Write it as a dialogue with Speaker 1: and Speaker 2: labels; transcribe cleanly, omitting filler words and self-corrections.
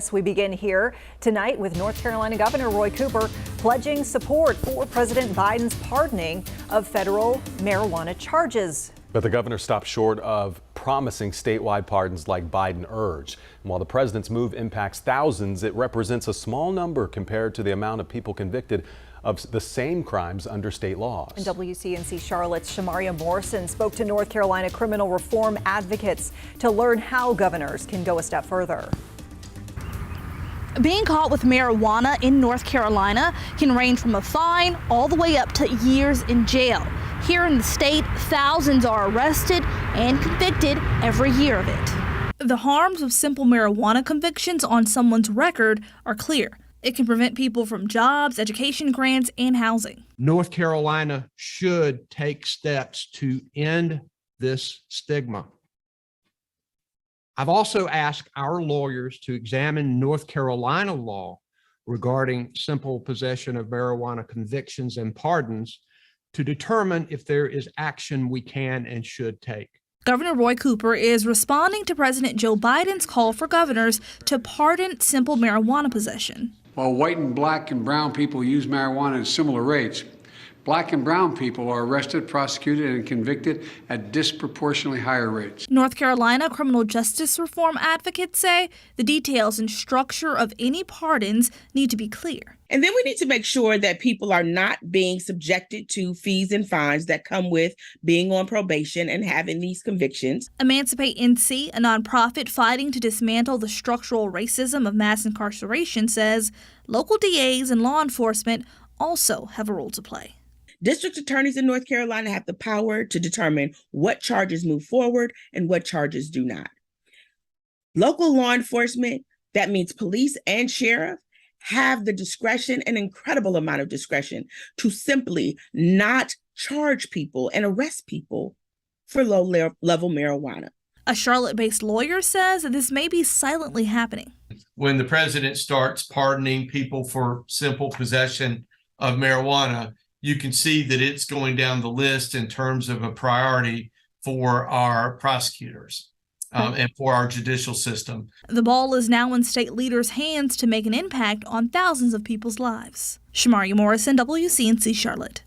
Speaker 1: We begin here tonight with North Carolina Governor Roy Cooper pledging support for President Biden's pardoning of federal marijuana charges.
Speaker 2: But the governor stopped short of promising statewide pardons like Biden urged. And while the president's move impacts thousands, it represents a small number compared to the amount of people convicted of the same crimes under state laws.
Speaker 1: And WCNC Charlotte's Shamaria Morrison spoke to North Carolina criminal reform advocates to learn how governors can go a step further.
Speaker 3: Being caught with marijuana in North Carolina can range from a fine all the way up to years in jail. Here in the state, thousands are arrested and convicted every year of it. The harms of simple marijuana convictions on someone's record are clear. It can prevent people from jobs, education grants, and housing.
Speaker 4: North Carolina should take steps to end this stigma. I've also asked our lawyers to examine North Carolina law regarding simple possession of marijuana convictions and pardons to determine if there is action we can and should take.
Speaker 3: Governor Roy Cooper is responding to President Joe Biden's call for governors to pardon simple marijuana possession.
Speaker 5: While white and black and brown people use marijuana at similar rates, black and brown people are arrested, prosecuted, and convicted at disproportionately higher rates.
Speaker 3: North Carolina criminal justice reform advocates say the details and structure of any pardons need to be clear.
Speaker 6: And then we need to make sure that people are not being subjected to fees and fines that come with being on probation and having these convictions.
Speaker 3: Emancipate NC, a nonprofit fighting to dismantle the structural racism of mass incarceration, says local DAs and law enforcement also have a role to play.
Speaker 6: District attorneys in North Carolina have the power to determine what charges move forward and what charges do not. Local law enforcement, that means police and sheriff, have the discretion, an incredible amount of discretion, to simply not charge people and arrest people for low-level marijuana.
Speaker 3: A Charlotte-based lawyer says that this may be silently happening.
Speaker 7: When the president starts pardoning people for simple possession of marijuana, you can see that it's going down the list in terms of a priority for our prosecutors and for our judicial system.
Speaker 3: The ball is now in state leaders' hands to make an impact on thousands of people's lives. Shamaria Morrison, WCNC Charlotte.